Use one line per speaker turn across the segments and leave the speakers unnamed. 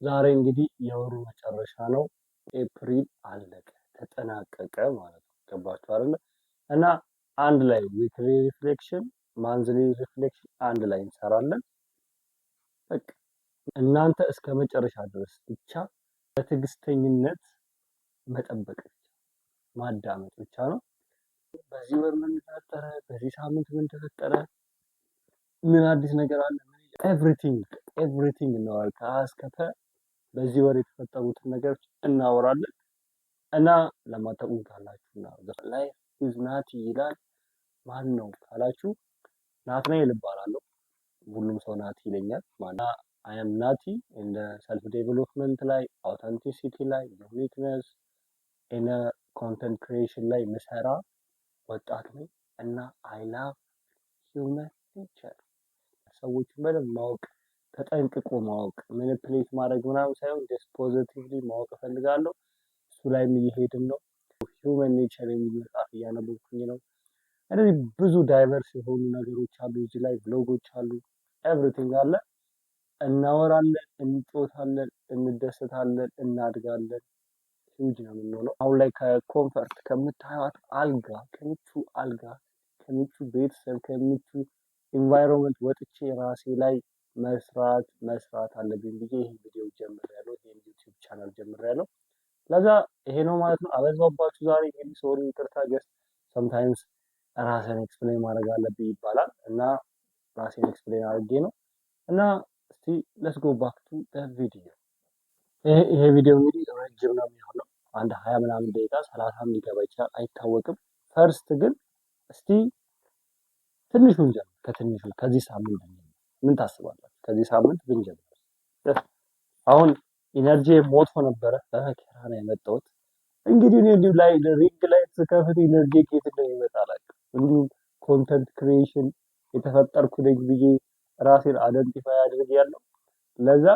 ዛሬ እንግዲህ የወሩ መጨረሻ ነው። ኤፕሪል አለቀ ተጠናቀቀ ማለት ነው። ገባችሁ አይደለ? እና አንድ ላይ ዊክሊ ሪፍሌክሽን፣ ማንዝሊ ሪፍሌክሽን አንድ ላይ እንሰራለን። በቃ እናንተ እስከ መጨረሻ ድረስ ብቻ በትዕግስተኝነት መጠበቅ ብቻ ማዳመጥ ብቻ ነው። በዚህ ወር ምን ተፈጠረ፣ በዚህ ሳምንት ምን ተፈጠረ፣ ምን አዲስ ነገር አለ፣ ኤቭሪቲንግ እናወራለን። ከአ እስከ ፐ በዚህ ወር የተፈጠሩትን ነገሮች እናወራለን። እና ለማታውቁት ካላችሁና ላይፍ ኢዝ ናቲ ይላል። ማን ነው ካላችሁ ናትናኤል እባላለሁ። ሁሉም ሰው ናቲ ይለኛል። ማና አይ አም ናቲ እንደ ሰልፍ ዴቨሎፕመንት ላይ፣ አውተንቲሲቲ ላይ፣ ዩኒክነስ እና ኮንተንት ክሪኤሽን ላይ ምሰራ ወጣት ነኝ። እና አይ ላቭ ሂውመን ኔቸር ሰዎችን በደንብ ማወቅ፣ ተጠንቅቆ ማወቅ፣ ማኒፕሌት ማድረግ ምናምን ሳይሆን ጀስት ፖዚቲቭሊ ማወቅ እፈልጋለሁ። እሱ ላይም እየሄድን ነው። ሂውመን ኔቸር የሚል መጽሐፍ እያነበብኩኝ ነው። እነዚህ ብዙ ዳይቨርስ የሆኑ ነገሮች አሉ እዚህ ላይ፣ ብሎጎች አሉ፣ ኤቭሪቲንግ አለ። እናወራለን፣ እንጮታለን፣ እንደሰታለን፣ እናድጋለን። ሂውጅ ነው የምንሆነው። አሁን ላይ ከኮንፈርት ከምታዩት አልጋ፣ ከምቹ አልጋ፣ ከምቹ ቤተሰብ፣ ከምቹ ኢንቫይሮንመንት ወጥቼ ራሴ ላይ መስራት አለብኝ ብዬ ይሄን ቪዲዮ ጀምሬያለሁ። ይሄን ዩቲዩብ ቻናል ጀምሬያለሁ። ለዛ ይሄ ነው ማለት ነው። አበዛባችሁ ዛሬ እንግዲህ ሶሪ፣ ይቅርታ። ጀስት ሰምታይምስ ራሴን ኤክስፕሌን ማድረግ አለብኝ ይባላል እና ራሴን ኤክስፕሌን አድርጌ ነው። እና እስቲ ሌትስ ጎ ባክ ቱ ዘ ቪዲዮ። ይሄ ቪዲዮ እንግዲህ ረጅም ነው የሚሆነው። አንድ 20 ምናምን ደቂቃ 30 ሊገባ ይችላል፣ አይታወቅም። ፈርስት ግን እስቲ ትንሹን ጀምር። ከትንሹ ከዚህ ሳምንት ምን ታስባላችሁ? ከዚህ ሳምንት ብንጀምር። አሁን ኢነርጂ ሞቶ ነበረ፣ በመከራ ነው የመጣሁት። እንግዲህ እኔ እንዲሁ ላይ ሪንግ ላይ ስከፍት ኢነርጂ ከየት እንደሚመጣ አላውቅም። እንዲሁ ኮንተንት ክሪኤሽን የተፈጠርኩ ነኝ ብዬ ራሴን አይደንቲፋይ አድርጌያለሁ። ለዛ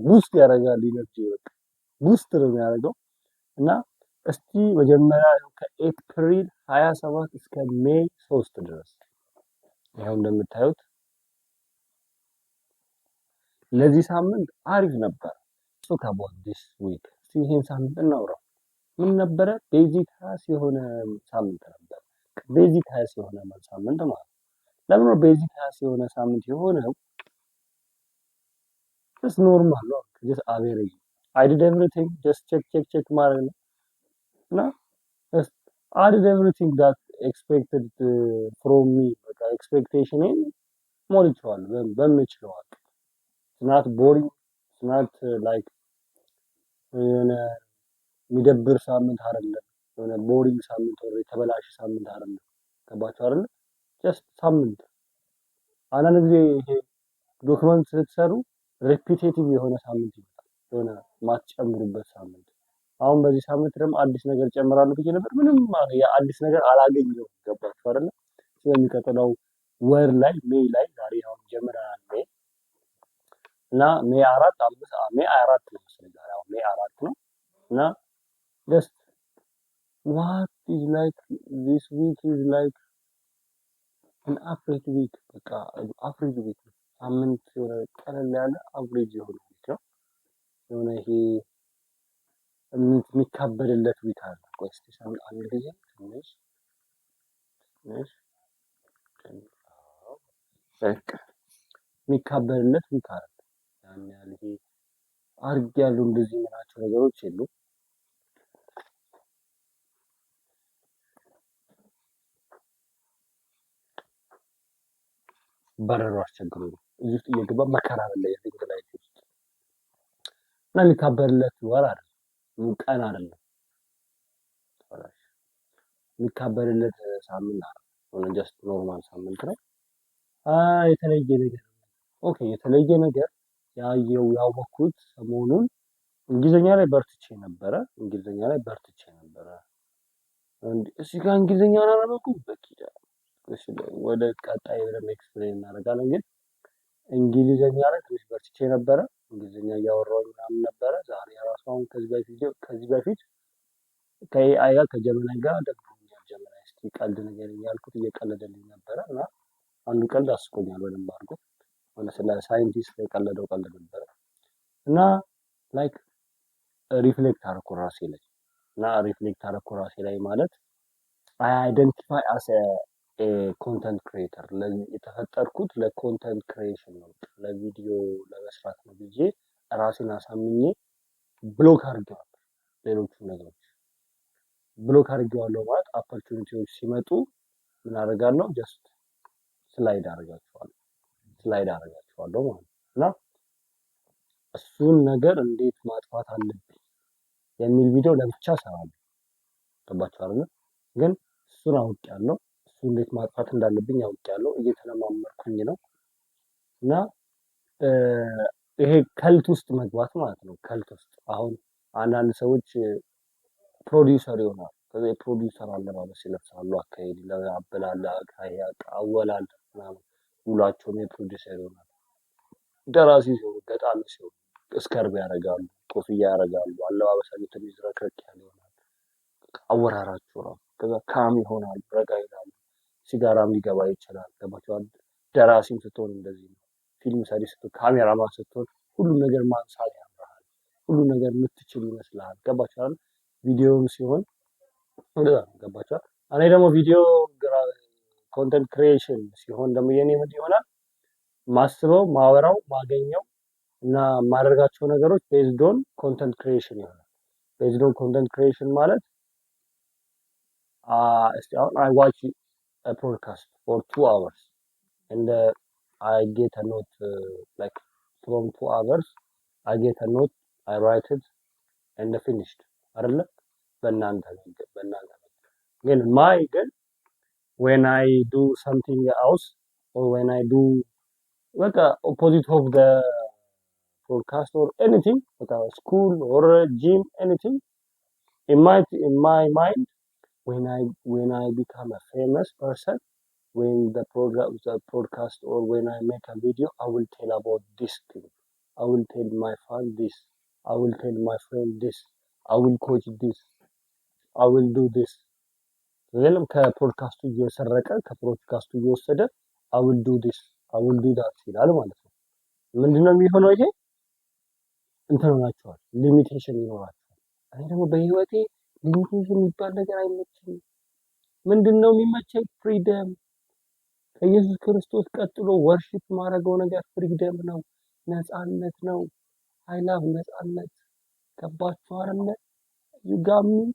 ቡስት ያደርጋል ኢነርጂ፣ በቃ ቡስት ነው የሚያደርገው። እና እስቲ መጀመሪያ ከኤፕሪል 27 እስከ ሜይ 3 ድረስ ያው እንደምታዩት ለዚህ ሳምንት አሪፍ ነበር። ሶ about this week እስቲ ይሄን ሳምንት እናውራው። ምን ነበረ? ቤዚክ ሃስ የሆነ ሳምንት ነበር። ቤዚክ ሃስ የሆነ ሳምንት ማለት ለምን ነው ቤዚክ ሃስ የሆነ ሳምንት የሆነው? ጀስት ኖርማል ነው፣ ጀስት አቬሬጅ። አይ ዲድ ኤቭሪቲንግ ጀስት ቼክ ማለት ነው። እና አይ ዲድ ኤቭሪቲንግ ዳት ኤክስፔክትድ ፍሮም ሚ። በቃ ኤክስፔክቴሽኔን ሞልቼዋለሁ በምችለው አቅም። ናት ቦሪንግ ናት ላይክ የሆነ የሚደብር ሳምንት አይደለም። የሆነ ቦሪንግ ሳምንት ወይ የተበላሸ ሳምንት አይደለም። ገባችሁ አይደል? ጀስት ሳምንት። አንዳንድ ጊዜ ይሄ ዶክመንት ስትሰሩ ሪፒቴቲቭ የሆነ ሳምንት ይመጣል፣ የሆነ ማትጨምሩበት ሳምንት። አሁን በዚህ ሳምንት ደግሞ አዲስ ነገር ጨምራለሁ ብዬ ነበር፣ ምንም የአዲስ ነገር አላገኘሁም። ገባችሁ አይደል? ስለሚቀጥለው ወር ላይ ሜይ ላይ ዛሬ አሁን ጀምረናል ሜይ እና ሜይ 4 ሜይ 4 ነው መሰለኝ ዛሬ። አሁን ሜይ 4 ነው። እና just what is like this week is like an average week። በቃ average week ነው ሳምንት፣ የሆነ ቀለል ያለ አቨሬጅ የሆነ ዊክ ነው። የሆነ ይሄ የሚካበድለት ዊክ አለ። ቆይ እስኪ ሳምንት አንድ ጊዜ ትንሽ በቃ የሚካበድለት ዊክ አለ። ያን ያህል ይሄ አርግ ያሉ እንደዚህ ምናቸው ነገሮች የሉም። በረሮ አስቸግሮ ነው እዚህ ውስጥ እየገባ መከራ በላይ ሪንግ ላይ ውስጥ እና የሚካበድለት ወር አይደለም፣ ቀን አይደለም፣ የሚካበድለት ሳምንት አይደለም። ሆነ ጀስት ኖርማል ሳምንት ነው። የተለየ ነገር ኦኬ፣ የተለየ ነገር ያወኩት ሰሞኑን እንግሊዘኛ ላይ በርትቼ ነበረ። እዚህ ጋር እንግሊዘኛ አላነበብኩም። በቂ ወደ ቀጣይ ብለን ኤክስፕሌን እናደርጋለን። ግን እንግሊዘኛ ላይ ትንሽ በርትቼ ነበረ። እንግሊዘኛ እያወራሁኝ ምናምን ነበረ። ዛሬ ራሱ አሁን ከዚህ በፊት ከኤአይ ጋር ከጀመናይ ጋር ደብሮኛል። ጀመናይ እስኪ ቀልድ ነገር እያልኩት እየቀለደልኝ ነበረ እና አንዱ ቀልድ አስቆኛል በደንብ አድርጎ። ስለ ሳይንቲስት የቀለደው ቀልድ ነበረ እና ላይክ ሪፍሌክት አደረኩ ራሴ ላይ እና ሪፍሌክት አደረኩ ራሴ ላይ ማለት አይ አይደንቲፋይ አስ ኮንተንት ክሬተር የተፈጠርኩት ለኮንተንት ክሬሽን ነው፣ ለቪዲዮ ለመስራት ነው ብዬ ራሴን አሳምኜ ብሎክ አድርጌዋለሁ። ሌሎቹ ነገሮች ብሎክ አድርጌዋለሁ ማለት ኦፖርቹኒቲዎች ሲመጡ ምን አደርጋለሁ? ጀስት ስላይድ አደርጋቸዋለሁ ማለት ነው። እና እሱን ነገር እንዴት ማጥፋት አለብኝ የሚል ቪዲዮ ለብቻ እሰራለሁ። ገባችሁ አይደል? ግን እሱን አውቄያለሁ። እሱ እንዴት ማጥፋት እንዳለብኝ አውቄያለሁ። እየተለማመድኩኝ ነው። እና ይሄ ከልት ውስጥ መግባት ማለት ነው። ከልት ውስጥ አሁን አንዳንድ ሰዎች ፕሮዲውሰር ይሆናል። ከዛ የፕሮዲውሰር አለባበስ ይለብሳሉ፣ አካሄድ፣ አበላል፣ አወላል ምናምን ውሏቸውም የፕሮዲውሰር ይሆናል። ደራሲ ሲሆኑ፣ ገጣሚ ሲሆኑ እስከርብ ያደርጋሉ፣ ኮፍያ ያደርጋሉ፣ አለባበሳቸው ትንሽ ዝረክረክ ያለ ይሆናል። አወራራቸው ነው። ከዛ ካም ይሆናል፣ ረጋ ይላሉ። ሲጋራም ሊገባ ይችላል። ገባችኋል? ደራሲም ስትሆን እንደዚህ ነው። ፊልም ሰሪ ስትሆን፣ ካሜራማን ስትሆን ሁሉም ነገር ማንሳት ያምራል። ሁሉም ነገር የምትችል ይመስልሃል። ገባችኋል? ቪዲዮም ሲሆን እንደዛ ነው። ገባችኋል? እኔ ደግሞ ቪዲዮ ኮንተንት ክሪኤሽን ሲሆን ደግሞ የኔ ምን ይሆናል? ማስበው፣ ማወራው፣ ማገኘው እና ማድረጋቸው ነገሮች ቤዝድ ኦን ኮንተንት ክሪኤሽን ይሆናል። ቤዝድ ኦን ኮንተንት ክሪኤሽን ማለት I watch a podcast for 2 hours and I get a note like from 2 hours I get a note, I write it and finished አይደለ? በእናንተ ግን when I do something else or when I do like opposite of the podcast or anything like a school or a gym, anything in my mind, when I become a famous person, when the podcast or when I make a video, I will tell about this thing. I will tell my friend this. I will tell my friend this. I will coach this. I will do this. ወይም ከፖድካስቱ እየሰረቀ ከፖድካስቱ እየወሰደ I will do this. I will do that ይላል ማለት ነው። ምንድነው የሚሆነው? ይሄ እንትን ሆናችኋል፣ ሊሚቴሽን ይኖራችኋል። እኔ ደግሞ በህይወቴ ሊሚቴሽን የሚባል ነገር አይመችኝም። ምንድነው የሚመቸኝ? ፍሪደም። ከኢየሱስ ክርስቶስ ቀጥሎ ወርሺፕ ማድረገው ነገር ፍሪደም ነው፣ ነፃነት ነው። አይ ላቭ ነፃነት። ገባችሁ አይደል? you got me,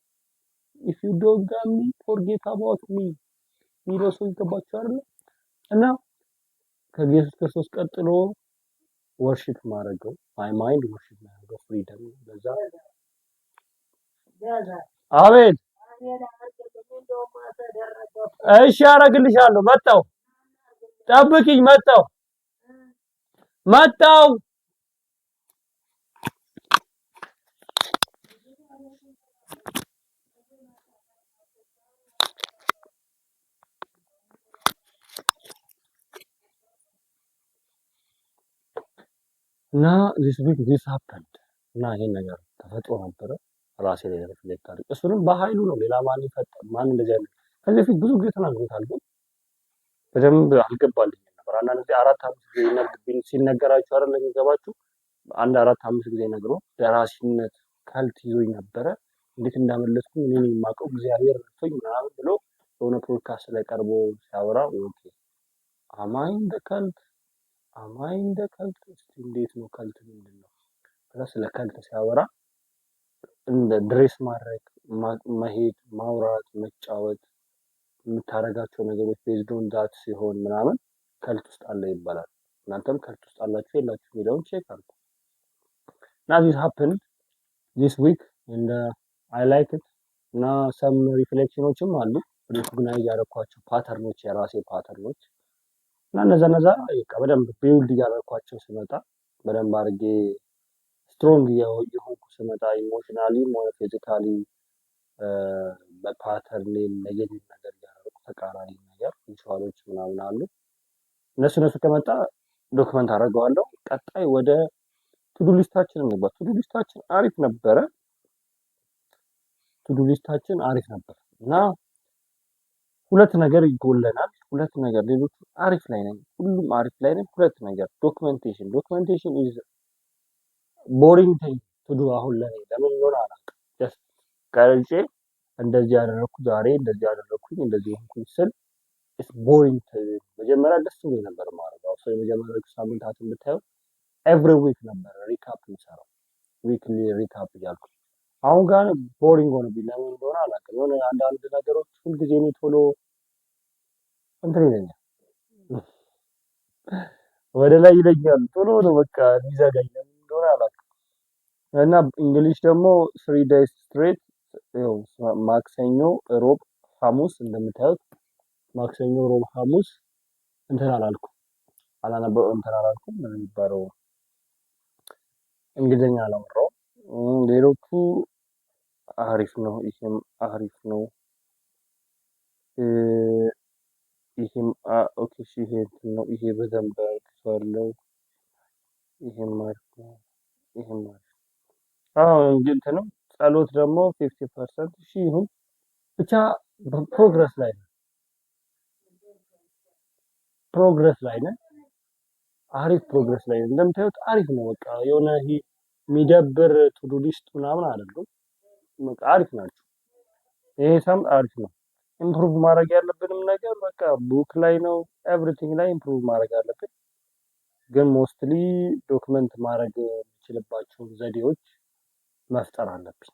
if you don't got me forget about me የሚለው ሰው ገባችሁ አይደል? እና ከኢየሱስ ክርስቶስ ቀጥሎ ወርሺፕ ማድረገው ማይ ማይንድ ወርሺፕ ማድረገው ፍሪደም ነው። ለዛ አቤት እሺ አደርግልሻለሁ። መጣሁ፣ ጠብቂኝ። መጣሁ። እና this happened እና ይሄን ነገር ተፈጥሮ ነበረ። ራሴ ላይ ሪፍሌክት አድርጌ እሱንም በኃይሉ ነው። ሌላ ማን እንደዚህ አይነት ከዚህ በፊት ብዙ ጊዜ ተናግሮታል፣ ግን በደንብ አልገባልኝም ነበር። አንዳንድ ጊዜ 4-5 ጊዜ ሲነገራችሁ አይደል የሚገባችሁ። 4-5 ጊዜ ነግሮ ደራሲነት ካልት ይዞኝ ነበረ። እንዴት እንዳመለጥኩኝ እኔ ነኝ የማውቀው፣ እግዚአብሔር ረድቶኝ ምናምን ብሎ የሆነ ፖድካስት ላይ ቀርቦ ሲያወራ ኦኬ አማኝ በከልት እንዴት ነው ከልት ምንድን ነው? ከዛ ስለ ከልት ሲያወራ እንደ ድሬስ ማድረግ፣ መሄድ፣ ማውራት፣ መጫወት የምታደርጋቸው ነገሮች ቤዝድ ኦን ዳት ሲሆን ምናምን ከልት ውስጥ አለ ይባላል። እናንተም ከልት ውስጥ አላችሁ የላችሁ የሚለውን ቼክ አድርጉ። እና this happened this week and I like it እና some ሪፍሌክሽኖችም አሉ ሪኮግናይዝ ያደረኳቸው ፓተርኖች፣ የራሴ ፓተርኖች እና እነዛ በደንብ ቢውልድ እያደረኳቸው ስመጣ በደንብ አድርጌ ስትሮንግ የሆንኩ ስመጣ ኢሞሽናሊ ሆነ ፊዚካሊ በፓተርን ኔጌቲቭ ነገር እያደረኩ ተቃራኒ ነገር ቪዥዋሎች ምናምን አሉ። እነሱ ከመጣ ዶክመንት አደርገዋለሁ። ቀጣይ ወደ ቱዱ ሊስታችን እንግባ። ቱዱ ሊስታችን አሪፍ ነበር እና ሁለት ነገር ይጎለናል። ሁለት ነገር ሌሎቹ አሪፍ ላይ ነን፣ ሁሉም አሪፍ ላይ ነን። ሁለት ነገር ዶክመንቴሽን ኢዝ ቦሪንግ ቲንግ ቱዱ አሁን ለኔ ለምን እንደሆነ አላውቅም። ጀስት ቀርጬ እንደዚህ ያደረኩ ዛሬ እንደዚህ ያደረኩኝ እንደዚህ ሆንኩኝ ስል ኢትስ ቦሪንግ። መጀመሪያ ደስ ብሎኝ ነበር የማደርገው። ሰው የመጀመሪያዎቹ ሳምንታትን ብታየው ኤቭሪ ዊክ ነበር ሪካፕ የምሰራው፣ ዊክሊ ሪካፕ እያልኩ። አሁን ጋር ቦሪንግ ሆነብኝ። ለምን እንደሆነ አላውቅም። የሆነ አንዳንድ ነገሮች ሁልጊዜ እኔ ቶሎ እንትን ይለኛል፣ ወደ ላይ ይለኛል ቶሎ ነው በቃ የሚዘጋኝ። ለምን እንደሆነ አላውቅም። እና እንግሊሽ ደግሞ 3 days straight ይኸው ማክሰኞ፣ ሮብ፣ ሐሙስ እንደምታዩት ማክሰኞ፣ ሮብ፣ ሐሙስ እንትን አላልኩም እንትን አላልኩም ምን የሚባለው እንግሊዝኛ አላወራሁም። ሌሎቹ አሪፍ ነው፣ ይሄም አሪፍ ነው። ይሄም ኦኬ እሺ፣ ይሄ እንትን ነው። ይሄ በደንብ አድርጌዋለሁ። ይሄም አሪፍ ነው። ይሄም አሪፍ እንትን ነው። ጸሎት ደግሞ 50% እሺ ይሁን ብቻ ፕሮግረስ ላይ ነው። ፕሮግረስ ላይ ነን። አሪፍ ፕሮግረስ ላይ ነን። እንደምታዩት አሪፍ ነው። በቃ የሆነ ይሄ የሚደብር ቱዱ ሊስት ምናምን አይደለም። በቃ አሪፍ ናቸው። ይሄ ሳም አሪፍ ነው። ኢምፕሩቭ ማድረግ ያለብንም ነገር በቃ ቡክ ላይ ነው። ኤቭሪቲንግ ላይ ኢምፕሩቭ ማድረግ አለብን። ግን ሞስትሊ ዶክመንት ማድረግ የምችልባቸው ዘዴዎች መፍጠር አለብኝ።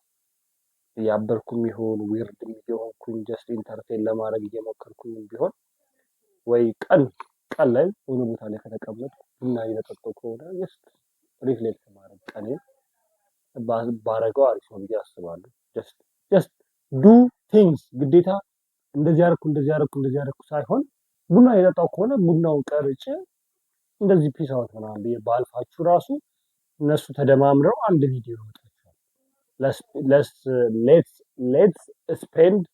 ያበርኩም ይሆን ዊርድ እየሆንኩኝ ጀስት ኢንተርቴን ለማድረግ እየሞከርኩኝ ቢሆን ወይ ቀን ላይ ሆነ ቦታ ላይ ከተቀመጥኩ ቡና እየጠጣሁ ከሆነ ጀስት ሪፍሌክት ማድረግ ቀኔን ባረገው አሪፍ ነው ብዬ አስባለሁ። ጀስት ዱ ቲንግስ ግዴታ እንደዚህ ያደረኩ ሳይሆን ቡና እየጠጣሁ ከሆነ ቡናውን ቀርጬ እንደዚህ ፒስ አውት ምናምን ብዬ ባልፋችሁ ራሱ እነሱ ተደማምረው አንድ ቪዲዮ ይወጣቸዋል። ሌትስ ስፔንድ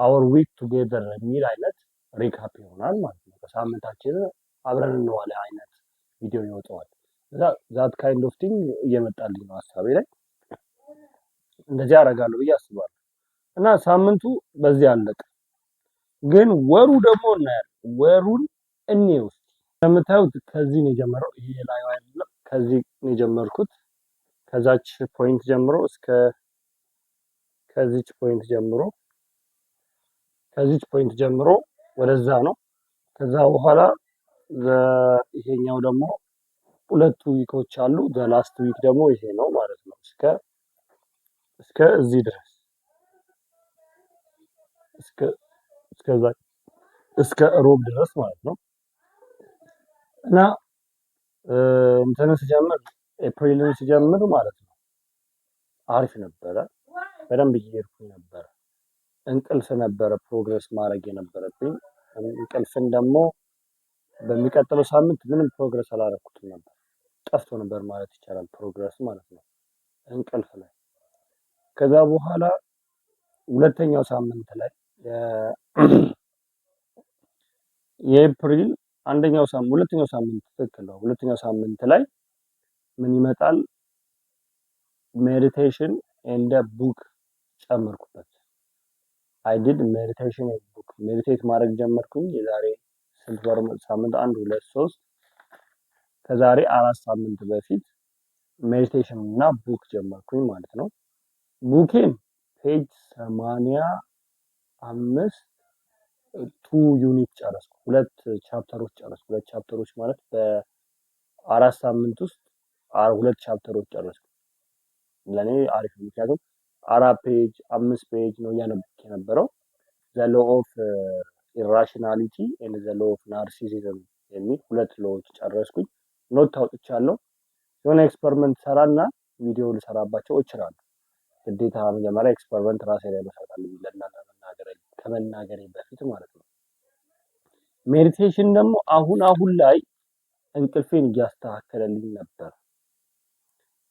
አወር ዊክ ቱጌዘር የሚል አይነት ሪካፕ ይሆናል ማለት ነው። በሳምንታችንን አብረን እንዋለ አይነት ቪዲዮ ይወጣዋል። ዛት ካይንድ ኦፍ ቲንግ እየመጣልኝ ነው ሀሳቤ ላይ። እንደዚህ አደርጋለሁ ብዬ አስባለሁ። እና ሳምንቱ በዚህ አለቀ። ግን ወሩ ደግሞ እናያለን። ወሩን እንየው እስኪ። እንደምታዩት ከዚህ ነው የጀመረው። ይሄ ላይ አይደለም፣ ከዚህ ነው የጀመርኩት። ከዛች ፖይንት ጀምሮ እስከ ከዚች ፖይንት ጀምሮ ወደዛ ነው። ከዛ በኋላ ይሄኛው ደግሞ 2 ዊኮች አሉ። ላስት ዊክ ደግሞ ይሄ ነው ማለት ነው። እስከ እዚህ ድረስ እስከ ሮብ ድረስ ማለት ነው። እና እንትን ስጀምር ኤፕሪልን ስጀምር ማለት ነው አሪፍ ነበረ። በደንብ እየሄድኩኝ ነበረ። እንቅልፍ ነበረ ፕሮግረስ ማድረግ የነበረብኝ። እንቅልፍን ደግሞ በሚቀጥለው ሳምንት ምንም ፕሮግረስ አላደረኩትም ነበር። ጠፍቶ ነበር ማለት ይቻላል ፕሮግረስ ማለት ነው እንቅልፍ ላይ። ከዛ በኋላ ሁለተኛው ሳምንት ላይ የኤፕሪል ሁለተኛው ሳምንት ትክክል ነው። ሁለተኛው ሳምንት ላይ ምን ይመጣል? ሜዲቴሽን ኤንድ ቡክ ጨመርኩበት። አይ ዲድ ሜዲቴሽን ኤንድ ቡክ ሜዲቴት ማድረግ ጀመርኩኝ። የዛሬ ስንት ወር ሳምንት 1 2 3 ከዛሬ 4 ሳምንት በፊት ሜዲቴሽን እና ቡክ ጀመርኩኝ ማለት ነው። ቡኬን ፔጅ 85 2 ዩኒት ጨረስኩ። 2 ቻፕተሮች ጨረስኩ። 2 ቻፕተሮች ማለት በ4 ሳምንት ውስጥ 2 ቻፕተሮች ጨረስኩ። ለኔ አሪፍ ነው። ምክንያቱም 4 ፔጅ 5 ፔጅ ነው እያነበብኩ የነበረው። ዘ ሎ ኦፍ ኢራሽናሊቲ ኤንድ ዘ ሎ ኦፍ ናርሲሲዝም የሚል 2 ሎዎች ጨረስኩኝ። ኖት አውጥቻለሁ። የሆነ ኤክስፐሪመንት ሰራና ቪዲዮ ልሰራባቸው እችላለሁ። ግዴታ መጀመሪያ ኤክስፐሪመንት ራሴ ላይ መስራት አለብኝ ለእናንተ ከመናገሬ በፊት ማለት ነው። ሜዲቴሽን ደግሞ አሁን ላይ እንቅልፌን እያስተካከለልኝ ነበር።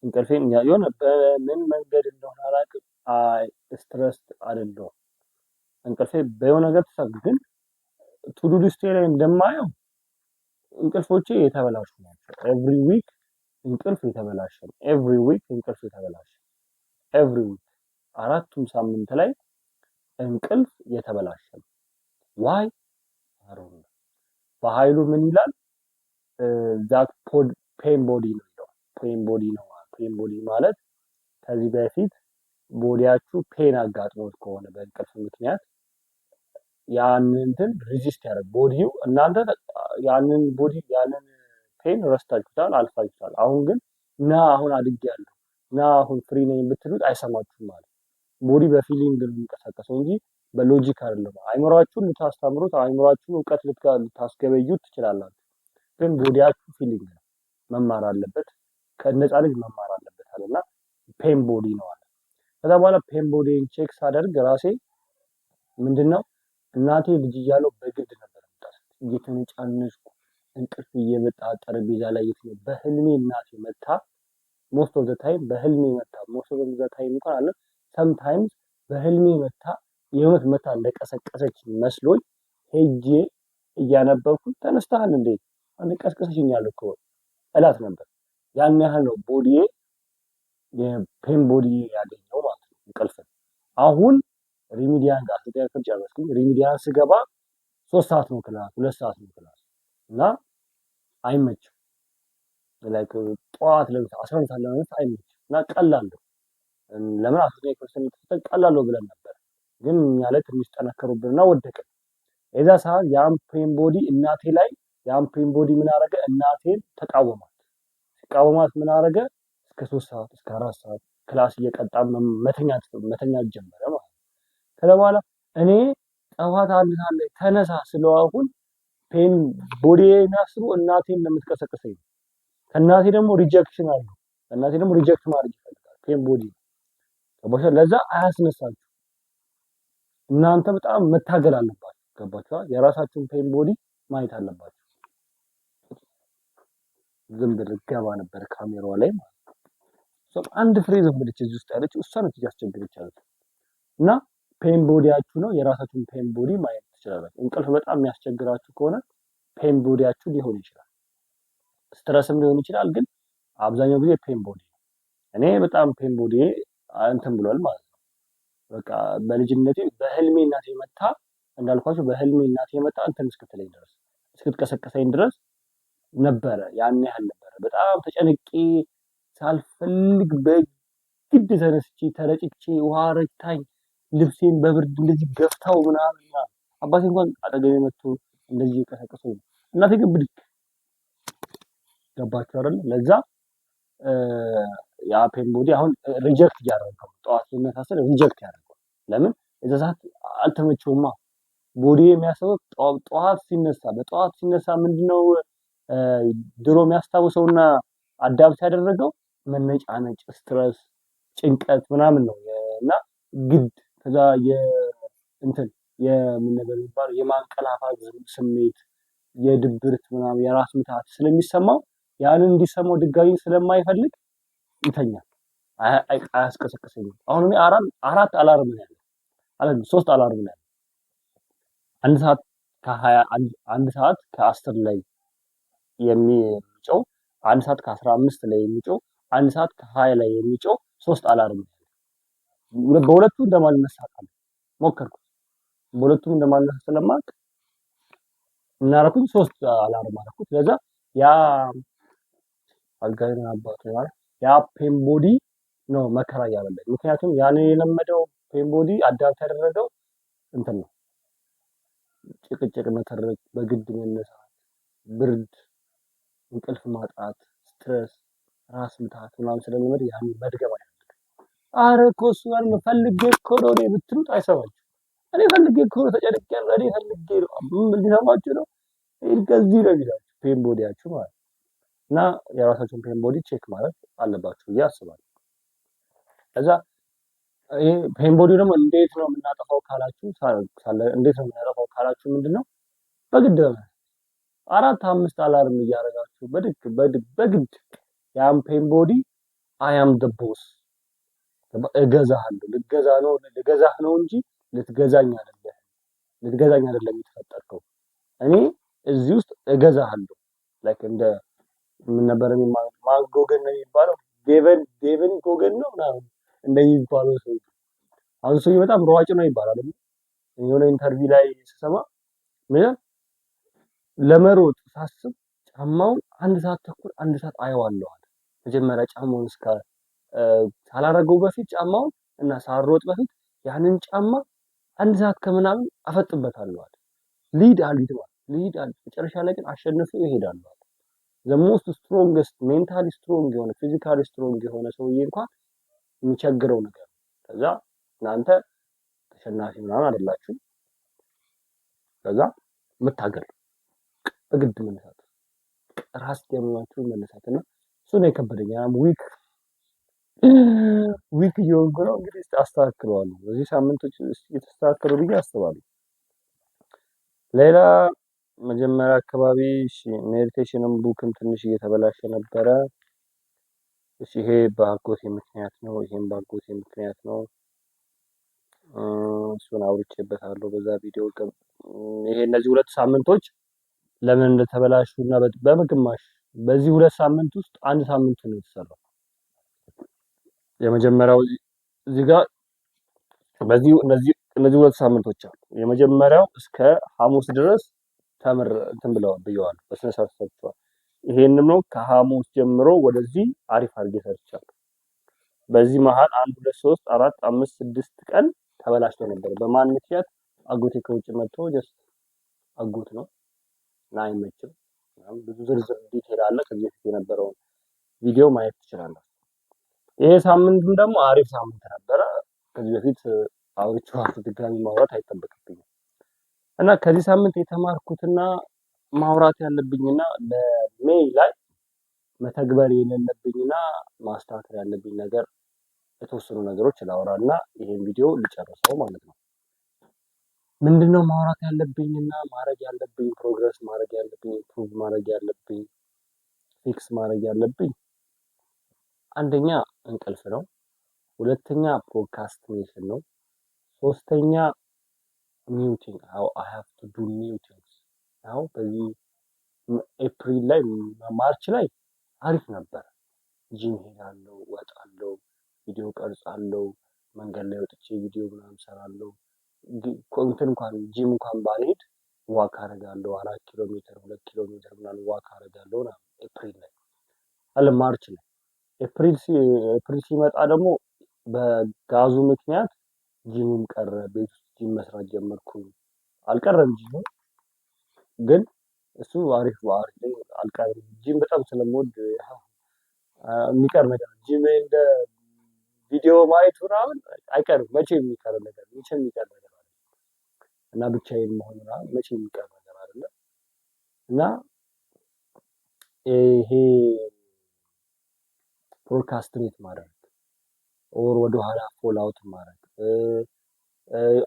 እንቅልፌን የሆነ በምን መንገድ እንደሆነ አላውቅም። ስትረስ አይደለሁም። እንቅልፌ በየሆነ ነገር ተሳክ። ግን ቱዱ ሊስቴ ላይ እንደማየው እንቅልፎቼ የተበላሹ ናቸው። ኤቭሪ ዊክ እንቅልፍ የተበላሸ ነው። ኤቭሪ ዊክ እንቅልፍ የተበላሸ ኤቭሪ ዊክ 4ቱም ሳምንት ላይ እንቅልፍ የተበላሸ ነው። ዋይ አሮን በኃይሉ ምን ይላል? ዛት ፔን ቦዲ ነው ይለው። ፔን ቦዲ ነው ፔን ቦዲ ማለት ከዚህ በፊት ቦዲያችሁ ፔን አጋጥሞት ከሆነ በእንቅልፍ ምክንያት ያንን እንትን ሪዚስት ያደርግ ቦዲው እናንተ ያንን ፔን ረስታችሁታል፣ አልፋችሁታል። አሁን ግን አሁን አድጌያለሁ አሁን ፍሪ ነኝ ብትሉት አይሰማችሁም ማለት። ቦዲ በፊሊንግ ነው የሚንቀሳቀሰው እንጂ በሎጂክ አይደለም። አይምሯችሁን ልታስተምሩት፣ አይምሯችሁን እውቀት ልታስገበዩት ትችላላችሁ። ግን ቦዲያችሁ ፊሊንግ ነው መማር አለበት። ከነፃ ልጅ መማር አለበት አለና ፔን ቦዲ ነው አለ። ከዛ በኋላ ፔን ቦዲን ቼክ ሳደርግ ራሴ ምንድነው እናቴ ልጅ እያለሁ በግድ ነበር የምታስብ እየተነጫነጭኩ እንቅልፍ እየመጣ ጠረጴዛ ላይ በህልሜ እናቴ መታ ሞስት ኦፍ ዘ ታይም በህልሜ መታ ሞስት ኦፍ ዘ ታይም እንኳን አለ ሰምታይምስ በህልሜ መታ የእውነት መታ እንደቀሰቀሰች መስሎኝ ሄጄ እያነበብኩ ተነስተሃል እንዴ አንቀስቀሰሽኛል እኮ እላት ነበር። ያን ያህል ነው ቦዲዬ የፔን ቦዲ ያገኘው ማለት ነው እንቅልፍ። አሁን ሪሚዲያን ጋር ተጠያቅም ጨረስኩኝ። ሪሚዲያን ስገባ 3 ሰዓት ነው ክላስ 2 ሰዓት ነው ክላስ እና አይመችም። ላይክ ጠዋት ለምን 11 ሰዓት ለምን አይመችም እና ቀላል ነው። ለምን 10% ተፈተን ቀላል ነው ብለን ነበር፣ ግን እኛ ላይ ትንሽ ጠነከሩብንና ወደቀ። የዛ ሰዓት የአምፔን ቦዲ እናቴ ላይ የአምፔን ቦዲ ምን አረገ? እናቴን ተቃወማት። ሲቃወማት ምን አረገ? እስከ 3 ሰዓት እስከ 4 ሰዓት ክላስ እየቀጣ መተኛት ጀመረ ማለት ነው። ከዛ በኋላ እኔ ጠዋት አንድ ሰዓት ላይ ተነሳ ስለዋሁን ፔን ቦዲ የሚያስቡ እናቴን እንደምትቀሰቅሰኝ ከእናቴ ደግሞ ሪጀክሽን አለው። እናቴ ደግሞ ሪጀክት ማድረግ ይፈልጋል ፔን ቦዲ ገባችሁ? ለዛ አያስነሳችሁ። እናንተ በጣም መታገል አለባችሁ። ገባችሁ? የራሳችሁን ፔን ቦዲ ማየት አለባችሁ። ዝም ብለህ ገባ ነበር ካሜራው ላይ ማለት ነው። አንድ ፍሬ ዝም ብለች እዚህ ውስጥ ያለችው እሷ ነች እያስቸገረች ያለችው እና ፔን ቦዲያችሁ ነው። የራሳችሁን ፔን ቦዲ ማየት ትችላላችሁ። እንቅልፍ በጣም የሚያስቸግራችሁ ከሆነ ፔን ቦዲያችሁ ሊሆን ይችላል፣ ስትረስም ሊሆን ይችላል። ግን አብዛኛው ጊዜ ፔን ቦዲ ነው። እኔ በጣም ፔን ቦዲ እንትን ብሏል ማለት ነው። በቃ በልጅነቴ በህልሜ እናቴ መታ እንዳልኳችሁ በህልሜ እናቴ መታ እንትን እስክትለኝ ድረስ እስክትቀሰቀሰኝ ድረስ ነበረ። ያን ያህል ነበረ። በጣም ተጨንቄ ሳልፈልግ በግድ ተነስቼ ተረጭቼ ውሃ ረጭታኝ ልብሴን በብርድ እንደዚህ ገፍታው ምናምን አባቴ እንኳን አጠገቤ መጥቶ እንደዚህ ቀሰቀሰው። እናቴ ግን ብድግ ገባችሁ አይደል? ለዛ ያ ፔን ቦዲ አሁን ሪጀክት እያደረገው ጠዋት ሲነሳሰል ሪጀክት ያደርገው። ለምን እዛ ሰዓት አልተመቸውማ። ቦዲ የሚያስበው ጠዋት ሲነሳ በጠዋት ሲነሳ ምንድነው ድሮ የሚያስታውሰውና አዳፕት ያደረገው መነጫነጭ፣ ስትረስ፣ ጭንቀት ምናምን ነው እና ግድ ከዛ የእንትን የምን ነገር የሚባለው የማንቀላፋት ስሜት፣ የድብርት ምናምን የራስ ምታት ስለሚሰማው ያንን እንዲሰማው ድጋሚ ስለማይፈልግ ይተኛል። አያስቀሰቅሰኝም። አሁን እኔ አራት አላርም ነው ያለው አይደል? 3 አላርም ነው ያለው። 1 ሰዓት ከ20 1 ሰዓት ከ10 ላይ የሚጮው፣ 1 ሰዓት ከ15 ላይ የሚጮው፣ 1 ሰዓት ከ20 ላይ የሚጮው 3 አላርም ነው ያለው። በሁለቱ እንደማልነሳ አውቃለሁ። ሞከርኩት። በሁለቱም እንደማልነሳ ስለማውቅ እናረኩኝ 3 አላርም አደረኩት። ለዛ ያ አልጋይን አባቱ ማለት ያ ፔን ቦዲ ነው መከራ ያለበት። ምክንያቱም ያን የለመደው ፔን ቦዲ አዳፕት ያደረገው እንትን ነው ጭቅጭቅ፣ መተረክ፣ በግድ መነሳት፣ ብርድ፣ እንቅልፍ ማጣት፣ ስትረስ፣ ራስ ምታት ምናምን ስለለመደ ያን መድገም አይፈልግም። አረ እኮ እሱ ያለ ፈልጌ እኮ ነው እኔ ብትሉት አይሰማችሁም። እኔ ፈልጌ እኮ ነው ተጨንቄያለሁ፣ እኔ ፈልጌ ነው ምን ሊሰማችሁ ነው? ከዚህ ነው የሚላችሁ ፔን ቦዲያችሁ ማለት እና የራሳችሁን ፔን ቦዲ ቼክ ማለት አለባችሁ ብዬ አስባለሁ። ከዛ ይሄ ፔን ቦዲ ደግሞ እንዴት ነው የምናጠፋው ካላችሁ እንዴት ነው የምናጠፋው ካላችሁ ምንድነው በግድ 4-5 አላርም እያደረጋችሁ በግድ ያን ፔን ቦዲ አይ አም ዘ ቦስ እገዛሃለሁ ልገዛህ ነው እንጂ ልትገዛኝ አይደለም የተፈጠርከው። እኔ እዚህ ውስጥ እገዛሃለሁ ላይክ እንደ ምን ነበር ማንጎገን ነው የሚባለው ዴቨን ጎገን ነው ምናምን እንደሚባለው ሰው አሁን ሰው በጣም ሯጭ ነው ይባላል። የሆነ ኢንተርቪው ላይ ስሰማ ምን ለመሮጥ ሳስብ ጫማውን 1 ሰዓት ተኩል 1 ሰዓት አየዋለሁ አለ። መጀመሪያ ጫማውን ሳላረገው በፊት ጫማውን እና ሳልሮጥ በፊት ያንን ጫማ 1 ሰዓት ከምናምን አፈጥበታለሁ አለ። ሊድ አሉት ማለት ሊድ አሉት። መጨረሻ ላይ ግን አሸንፈው ይሄዳሉ አለ። ዘ ሞስት ስትሮንግስት ሜንታሊ ስትሮንግ የሆነ ፊዚካሊ ስትሮንግ የሆነ ሰውዬ እንኳን የሚቸግረው ነገር ነው። ከዛ እናንተ ተሸናፊ ምናምን አይደላችሁ። ከዛ መታገል በግድ መነሳት ራስ ያመማችሁ መነሳትና እሱ ነው የከበደኝ። ዊክ እየሆንኩ ነው እንግዲህ አስተካክለዋለሁ። በዚህ ሳምንቶች የተስተካከሉ ብዬ አስባለሁ። ሌላ መጀመሪያ አካባቢ ሜዲቴሽንም ቡክም ትንሽ እየተበላሸ ነበረ። ይሄ በአጎቴ ምክንያት ነው፣ ይሄም በአጎቴ ምክንያት ነው። እሱን አውርቼበታለሁ በዛ ቪዲዮ። ይሄ እነዚህ 2 ሳምንቶች ለምን እንደተበላሹ እና በግማሽ በዚህ 2 ሳምንት ውስጥ 1 ሳምንት ነው የተሰራው። የመጀመሪያው እዚህ ጋር እነዚህ 2 ሳምንቶች አሉ። የመጀመሪያው እስከ ሐሙስ ድረስ እንትን ብየዋለሁ፣ በስነ ስርዓት ሰርቻለሁ። ይሄንም ነው ከሐሙስ ጀምሮ ወደዚህ አሪፍ አድርጌ ሰርቻለሁ። በዚህ መሃል 1 2 3 4 5 6 ቀን ተበላሽቶ ነበር። በማን ምክንያት? አጎቴ ከውጭ መጥቶ ጀስት አጎት ነው እና አይመችም። ብዙ ዝርዝር ዲቴል አለ። ከዚህ በፊት የነበረውን ቪዲዮ ማየት ትችላላችሁ። ይሄ ሳምንትም ደግሞ አሪፍ ሳምንት ነበረ። ከዚህ በፊት አውርቼዋለሁ፣ ድጋሚ ማውራት አይጠበቅብኝም። እና ከዚህ ሳምንት የተማርኩትና ማውራት ያለብኝና በሜይ ላይ መተግበር የሌለብኝና ማስተካከል ያለብኝ ነገር የተወሰኑ ነገሮች ላወራና ይሄን ቪዲዮ ልጨርሰው ማለት ነው። ምንድነው ማውራት ያለብኝና ማድረግ ያለብኝ ፕሮግረስ ማድረግ ያለብኝ ኢምፕሩቭ ማድረግ ያለብኝ ፊክስ ማድረግ ያለብኝ? አንደኛ እንቅልፍ ነው። ሁለተኛ ፕሮክራስቲኔሽን ነው። ሶስተኛ ሚውቲንግ how I have to do meetings now በዚህ ኤፕሪል ላይ ማርች ላይ አሪፍ ነበር። ጂም ሄዳለሁ፣ ወጣለሁ፣ ቪዲዮ ቀርጻለሁ፣ መንገድ ላይ ወጥቼ ቪዲዮ ምናምን ሰራለሁ። እንኳን ጂም እንኳን ባልሄድ ዋክ አደርጋለሁ 4 ኪሎ ሜትር 2 ኪሎ ሜትር ምናምን ዋክ አደርጋለሁ ነው ኤፕሪል ላይ አለ። ማርች ላይ ኤፕሪል ሲመጣ ደግሞ በጋዙ ምክንያት ጂሙም ቀረ። ቤት ውስጥ ጂም መስራት ጀመርኩኝ። አልቀረም ጂሙ ግን እሱ አሪፍ አልቀረም። ጂም በጣም ስለምወድ የሚቀር ነገር ጂም እንደ ቪዲዮ ማየት ምናምን አይቀርም። መቼም የሚቀር ነገር አይደለም እና ብቻዬን መሆን ምናምን መቼም የሚቀር ነገር አይደለም እና ይሄ ፕሮክራስቲኔት ማድረግ ኦር ወደኋላ ፎል አውት ማድረግ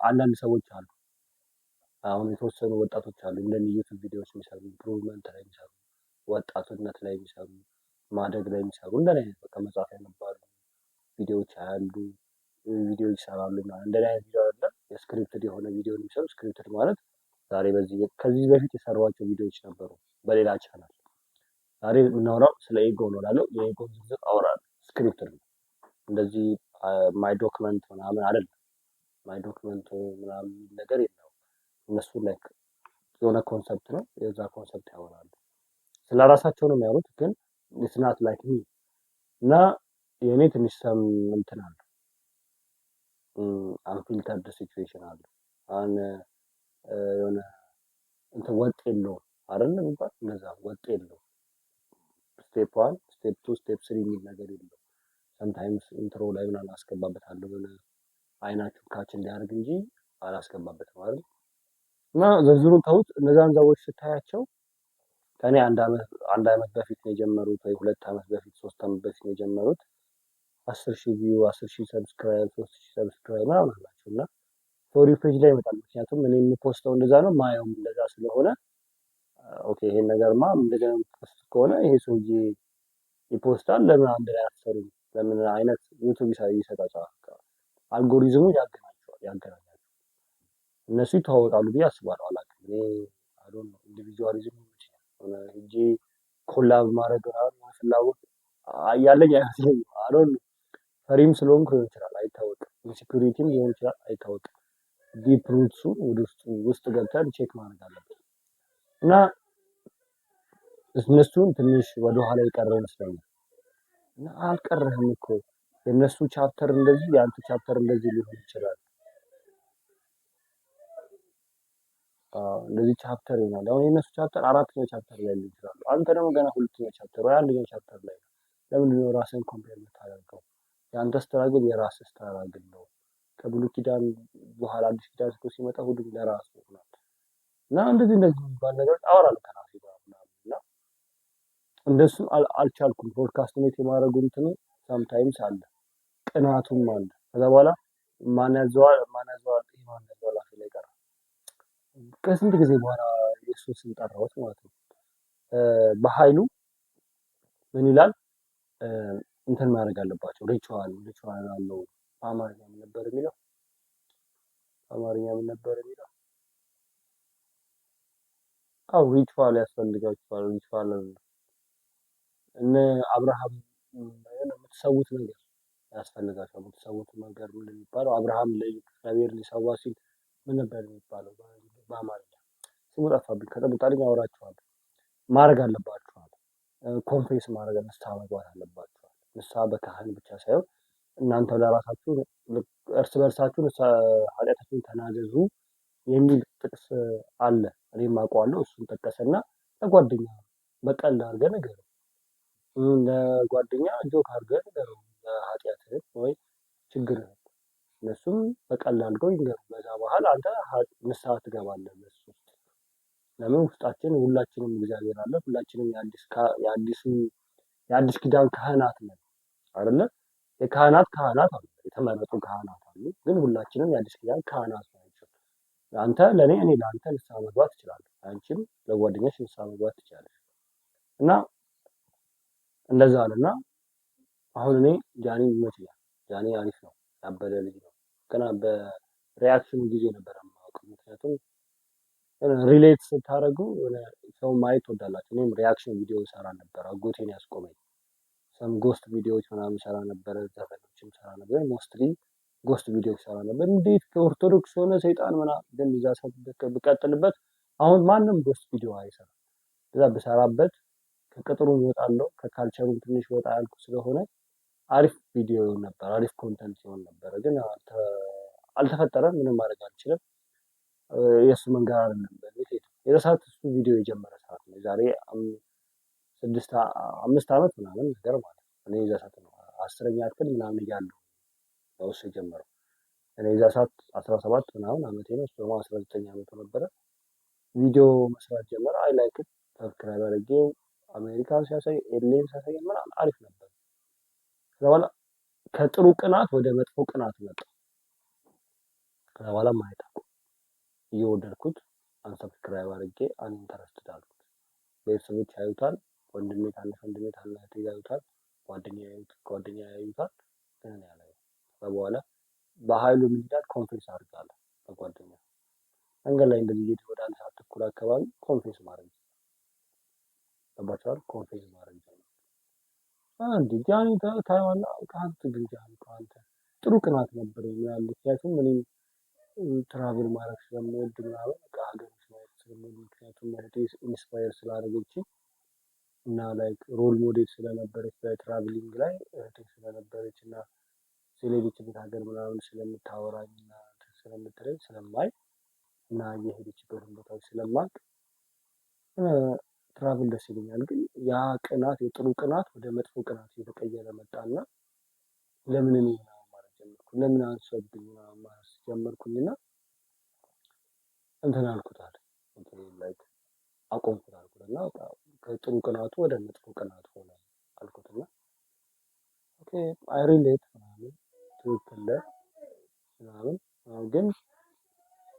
አንዳንድ ሰዎች አሉ። አሁን የተወሰኑ ወጣቶች አሉ እንደኔ ዩቲዩብ ቪዲዮዎች የሚሰሩ ኢምፕሩቭመንት ላይ የሚሰሩ ወጣትነት ላይ የሚሰሩ ማደግ ላይ የሚሰሩ እንደኔ አይነት በቃ መጽሐፍ ያነባሉ፣ ቪዲዮዎች ያያሉ፣ ቪዲዮ ይሰራሉ። እንደኔ አይነት ቪዲዮ አይደለም የስክሪፕትድ የሆነ ቪዲዮ የሚሰሩ። ስክሪፕትድ ማለት ዛሬ ከዚህ በፊት የሰሯቸው ቪዲዮዎች ነበሩ በሌላ ቻናል። ዛሬ የምናወራው ስለ ኤጎ ነው እላለሁ። የኤጎ ዝርዝር አወራለሁ። ስክሪፕትድ ነው እንደዚህ ማይ ዶክመንት ምናምን አይደለም። ማይ ዶክመንት ምናምን ነገር የለውም። እነሱ ላይክ የሆነ ኮንሰፕት ነው፣ የዛ ኮንሰፕት ያወራሉ። ስለ ራሳቸው ነው የሚያወሩት፣ ግን ኢትስ ናት ላይክ ሚ እና የኔ ትንሽ እንትን አለ አንፊልተርድ ሲቹዌሽን አለ። አሁን የሆነ እንትን ወጥ የለውም አይደለም የሚባል እንደዛ ወጥ የለውም። ስቴፕ 1 ስቴፕ 2 ስቴፕ 3 የሚል ነገር የለውም። ሰምታይምስ ኢንትሮ ላይ ምናምን አስገባበታለሁ የሆነ አይናችሁ ካች እንዲያደርግ እንጂ አላስገባበትም አይደል። እና ዝርዝሩን ተውት። እነዛን ሰዎች ስታያቸው ከኔ አንድ አመት በፊት ነው የጀመሩት፣ ወይ 2 አመት በፊት 3 አመት በፊት ነው የጀመሩት። 10,000 ቪው 10,000 ሰብስክራይብ 3,000 ሰብስክራይብ ምናምን አላቸው እና ስቶሪ ፔጅ ላይ ይመጣል። ምክንያቱም እኔ የምፖስተው እንደዛ ነው፣ ማየውም እንደዛ ስለሆነ ኦኬ ይሄን ነገርማ እንደዛ ፖስት ከሆነ ይሄ ሰውዬ ይፖስታል፣ ለምን አንድ ላይ አትሰሩም? ለምን አይነት ዩቲዩብ ይሰጣቸዋል። አልጎሪዝሙ ያገናኛል። እነሱ ይተዋወቃሉ ብዬ አስባለሁ። አላውቅም እኔ አዶን ነው ኢንዲቪጁዋሊዝም ሆነ እንጂ ኮላብ ማድረግ ፍላጎት ያለኝ አይመስለኝም። አዶን ፈሪም ስለሆንኩ ሊሆን ይችላል አይታወቅም። ኢንሴኩሪቲም ሊሆን ይችላል አይታወቅም። ዲፕ ሩትሱ ውስጥ ገብተን ቼክ ማድረግ አለብን እና እነሱን ትንሽ ወደኋላ የቀረ ይመስለኛል። እና አልቀረህም እኮ የእነሱ ቻፕተር እንደዚህ የአንተ ቻፕተር እንደዚህ ሊሆን ይችላል። እንደዚህ ቻፕተር ይሆናል። አሁን የእነሱ ቻፕተር አራተኛው ቻፕተር ላይ ሊሆን ይችላሉ። አንተ ደግሞ ገና ሁለተኛው ቻፕተር ወይ አንደኛው ቻፕተር ላይ ነው። ለምንድን ነው ራስህን ኮምፔር የምታደርገው? የአንተ ስትራግል የራስህ ስትራግል ነው። ከብሉይ ኪዳን በኋላ አዲስ ኪዳን ሲመጣ ሁሉም ለራሱ ይሆናል እና እንደዚህ የሚባል ነገሮች አወራለሁ ከራሴ ጋር ምናምን እና እንደሱ አልቻልኩም። ፖድካስት የማድረጉ እንትኑ ሳምታይምስ አለ፣ ቅናቱም አለ። ከዛ በኋላ ማን ያዘዋል አፌ ላይ ቀረ። ከስንት ጊዜ በኋላ የእሱን ስም ጠራሁት ማለት ነው። በኃይሉ ምን ይላል እንትን ማድረግ አለባቸው። ሪቹዋል አለው። በአማርኛ ምን ነበር የሚለው? አው ሪቹዋል ያስፈልጋቸዋል። ሪቹዋል እነ አብርሃም የምትሰዉት ነገር ያስፈልጋቸዋል። የምትሰዉት ነገር ምንድን የሚባለው? አብርሃም ለእግዚአብሔር ሊሰዋ ሲል ምን ነበር የሚባለው በአማርኛ? ስሙ ጠፋብኝ። ከጠብጣልኝ አወራችኋለሁ። ማድረግ አለባችኋል። ኮንፌስ ማድረግ ንስሐ መግባት አለባችኋል። ንስሐ በካህን ብቻ ሳይሆን እናንተ ለራሳችሁ እርስ በርሳችሁ ኃጢአታችሁን ተናዘዙ የሚል ጥቅስ አለ። እኔም አውቀዋለሁ። እሱን ጠቀሰና ለጓደኛ በቀልድ አድርገህ ንገረው። ለጓደኛ ጆክ አድርገህ ንገረው ኃጢአትህን ወይ ችግርህን። እነሱም በቀልድ አድርገው ይንገሩ። በዛ በኋላ አንተ ንስሐ ትገባለህ። በሱ ውስጥ ለምን ውስጣችን ሁላችንም እግዚአብሔር አለ። ሁላችንም የአዲስ ኪዳን ካህናት ነን አይደለ? የካህናት አሉ፣ የተመረጡ ካህናት አሉ። ግን ሁላችንም የአዲስ ኪዳን ካህናት ናቸው። አንተ ለእኔ እኔ ለአንተ ንስሐ መግባት ትችላለህ። አንቺም ለጓደኛሽ ንስሐ መግባት ትችላለሽ። እና እንደዛ አለና አሁን እኔ ጃኒ ይመችኛል። ጃኒ አሪፍ ነው፣ ያበደ ልጅ ነው። ገና በሪያክሽን ጊዜ ነበር የማውቀው። ምክንያቱም ሪሌት ስታደርጉ ሰው ማየት ትወዳላችሁ። እኔም ሪያክሽን ቪዲዮ ሰራ ነበር። አጎቴን ያስቆመኝ ሰም ጎስት ቪዲዮዎች ምናምን ሰራ ነበረ። ዘፈኖችም ሰራ ነበር። ሞስትሊ ጎስት ቪዲዮዎች ሰራ ነበር። እንዴት ከኦርቶዶክስ ሆነ ሰይጣን ምናምን ግን ይዛ ብቀጥልበት አሁን ማንም ጎስት ቪዲዮ አይሰራም። እዛ ብሰራበት ከቅጥሩ እወጣለሁ። ከካልቸሩም ትንሽ ወጣ ያልኩ ስለሆነ አሪፍ ቪዲዮ ነበር፣ አሪፍ ኮንተንት ይሆን ነበር። ግን አልተፈጠረም። ምንም ማድረግ አልችልም። የእሱ መንገድ አይደለም። የረሳት እሱ ቪዲዮ የጀመረ ሰዓት ነው። ዛሬ 5 ዓመት ምናምን ነገር ማለት ነው። እኔ የዛ ሰዓት ነው 10ኛ ክፍል ምናምን እያለሁ ነው እሱ የጀመረው። እኔ የዛ ሰዓት 17 ምናምን ዓመቴ ነው። እሱ ደግሞ 19 ዓመቱ ነበረ። ቪዲዮ መስራት ጀመረ። አይ ላይክ ሰብስክራይብ አድርጌው አሜሪካን ሲያሳይ ኤሌን ሲያሳይ ምናምን አሪፍ ነበር። ከዛ በኋላ ከጥሩ ቅናት ወደ መጥፎ ቅናት መጣ። ከዛ በኋላ ማየት አቆምኩ። እየወደድኩት አንሰብስክራይብ አድርጌ አንኢንተረስትድ አልኩት። ቤተሰቦች ያዩታል፣ ወንድሜ ታናሽ ወንድሜ ታናሽ ያዩታል፣ ጓደኛ ያዩታል። ግን እኔ አላየሁም። በኋላ በኃይሉ ምንድን ኮንፌስ አድርጋለሁ በጓደኛ መንገድ ላይ እንደዚህ እየሄድኩ ወደ 1 ሰዓት ተኩል አካባቢ ኮንፌስ ማድረግ ገባችኋል? ኮንፌስ ማድረግ አንድ ጃኒ ታይዋና ከአንተ ግን ጃኒ ከአንተ ጥሩ ቅናት ነበር ምናምን። ምክንያቱም እኔም ትራቭል ማድረግ ስለምወድ ምናምን ሀገር ማየት ስለምወድ፣ ምክንያቱም እህቴ ኢንስፓየር ስላደረገችኝ እና ላይክ ሮል ሞዴል ስለነበረች በትራቭሊንግ ላይ እህቴ ስለነበረች እና ስለሄደችበት ሀገር ምናምን ስለምታወራኝ እና ስለምትለኝ ስለማይ እና የሄደችበትን ቦታዎች ስለማቅ ትራቭል ደስ ይለኛል። ግን ያ ቅናት የጥሩ ቅናት ወደ መጥፎ ቅናት እየተቀየረ መጣና ለምን እኔ ምናምን ማለት ጀመርኩ። ለምን አንሶብኝ ምናምን ማለት ጀመርኩኝና እንትን አልኩታል። ላይክ አቆምኩት አልኩትና ከጥሩ ቅናቱ ወደ መጥፎ ቅናት ሆነ አልኩትና ኦኬ አይ ሪሌት ምናምን ትክክል ምናምን ግን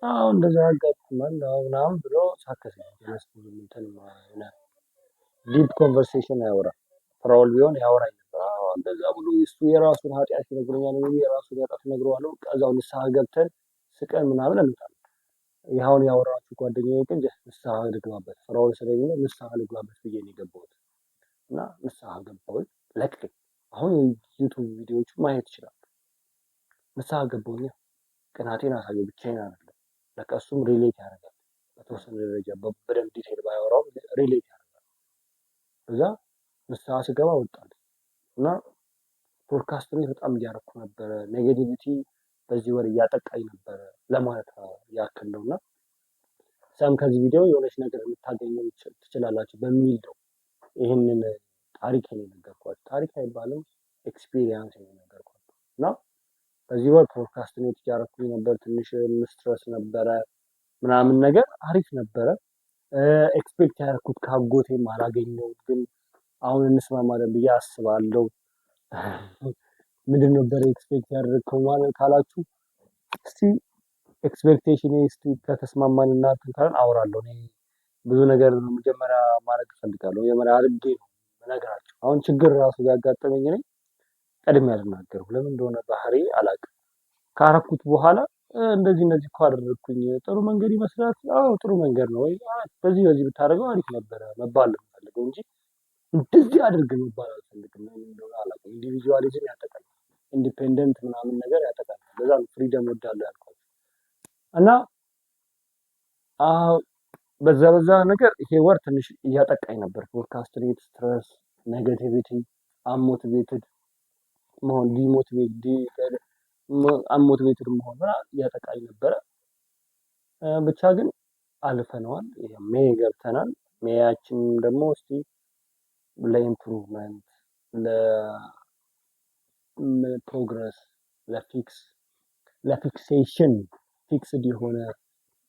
አሁን እንደዛ ያጋጥማል ምናምን ብሎ ሳከሰኝ። ጀነስ እንትን ዲፕ ኮንቨርሴሽን ያወራ ፍራውል ቢሆን ያወራኝ ነበር። እንደዛ ብሎ እሱ የራሱን ኃጢአት ይነግረኛል፣ ወይ የራሱን ኃጢአት ነግረዋለሁ። ከዛው ንስሐ ገብተን ስቀን ምናምን እንጣለን። ይኸውን ያወራችሁ ጓደኛዬ ግን ንስሐ ልግባበት ፍራውል ስለሚል ንስሐ ልግባበት ብዬ ነው የገባሁት እና ንስሐ ገባሁኝ። ለቅቄ አሁን ዩቱብ ቪዲዮዎቹ ማየት ይችላል። ንስሐ ገባሁኝ። ቅናቴን አሳየው ብቻዬን አይደለም። ለካ እሱም ሪሌት ያደርጋል በተወሰነ ደረጃ በደንብ ዲቴል ባያወራው ሪሌት ያደርጋል። እዛ ንስሐ ስገባ ወጣል እና ፕሮክራስቲኔት በጣም እያደረኩ ነበረ። ኔጌቲቪቲ በዚህ ወር እያጠቃኝ ነበረ ለማለት ያክል ነው። እና ሰም ከዚህ ቪዲዮ የሆነች ነገር ልታገኙ ትችላላችሁ በሚል ነው ይህንን ታሪክ የነገርኳችሁ። ታሪክ አይባልም ኤክስፒሪየንስ የነገርኳችሁ። እና በዚህ ወር ፕሮክራስቲኔት እያደረኩኝ ነበር። ትንሽ ስትረስ ነበረ ምናምን ነገር አሪፍ ነበረ። ኤክስፔክት ያደረኩት ካጎቴም አላገኘሁም፣ ግን አሁን እንስማማለን ብዬ አስባለሁ። ምንድን ነበር ኤክስፔክት ያደረግከው ማለት ካላችሁ እስቲ ኤክስፔክቴሽን እስቲ ከተስማማን እና ካለን አወራለሁ። እኔ ብዙ ነገር መጀመሪያ ማድረግ እፈልጋለሁ። መጀመሪያ አድርጌ ነው የምነግራቸው። አሁን ችግር ራሱ ቢያጋጥመኝ እኔ ቀድሜ አልናገርም። ለምን እንደሆነ ባህሪ አላውቅም። ካረኩት በኋላ እንደዚህ እኮ አደረግኩኝ፣ ጥሩ መንገድ ይመስላል። አዎ ጥሩ መንገድ ነው ወይ በዚህ ብታደርገው አሪፍ ነበረ መባል ነው የምፈልገው እንጂ እንደዚህ አድርግ መባል አልፈልግም። ለምን እንደሆነ አላውቅም። ኢንዲቪጁዋሊዝም ያጠቃል፣ ኢንዲፔንደንት ምናምን ነገር ያጠቃል። ለዛ ነው ፍሪደም ወዳለው ያልኳቸው። እና በዛ ነገር ይሄ ወር ትንሽ እያጠቃኝ ነበር። ፕሮክራስቲኔት፣ ስትረስ፣ ኔጋቲቪቲ፣ አሞቲቬትድ መሆን፣ አሞቲቬትድ መሆን እያጠቃኝ ነበረ። ብቻ ግን አልፈነዋል። ሜይ ገብተናል። ሜያችን ደግሞ እስቲ ለኢምፕሩቭመንት፣ ለፕሮግረስ፣ ለፊክሴሽን ፊክስድ የሆነ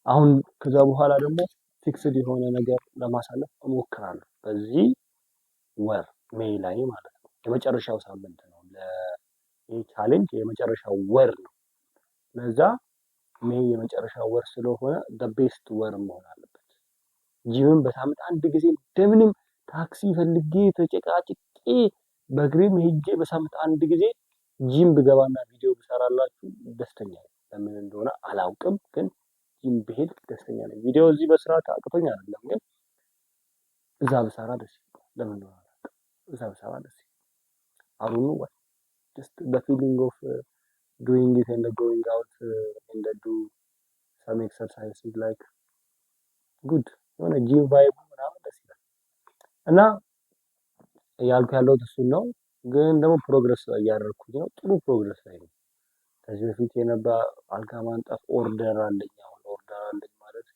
አሁን ከዛ በኋላ ደግሞ ፊክስድ የሆነ ነገር ለማሳለፍ እሞክራለሁ። በዚህ ወር ሜይ ላይ ማለት ነው። የመጨረሻው ሳምንት ነው ይህ ቻሌንጅ፣ የመጨረሻው ወር ነው። ለዛ ሜይ የመጨረሻው ወር ስለሆነ ቤስት ወር መሆን አለበት። ጂምን በሳምንት አንድ ጊዜ እንደምንም ታክሲ ፈልጌ ተጨቃጭቄ በእግሬም ሄጄ በሳምንት አንድ ጊዜ ጂም ብገባና ቪዲዮ ብሰራላችሁ ደስተኛ ነኝ። ለምን እንደሆነ አላውቅም፣ ግን ጂም ብሄድ ደስተኛ ነኝ። ቪዲዮ እዚህ በስርዓት አቅቶኝ አይደለም፣ ግን እዛ ብሰራ ደስ ይላል። ለምን እንደሆነ አላውቅም፣ እዛ ብሰራ ደስ ይላል። አሁኑ just the feeling of doing it and going out and do some exercise is like good የሆነ ጂም ቫይብ ምናምን ደስ ይላል። እና ያልኩ ያለው እሱን ነው። ግን ደግሞ ፕሮግረስ እያደረኩኝ ነው። ጥሩ ፕሮግረስ ላይ ነው። ከዚህ በፊት የነበረ አልጋ ማንጠፍ ኦርደር አለኝ። አሁን ኦርደር አለኝ ማለት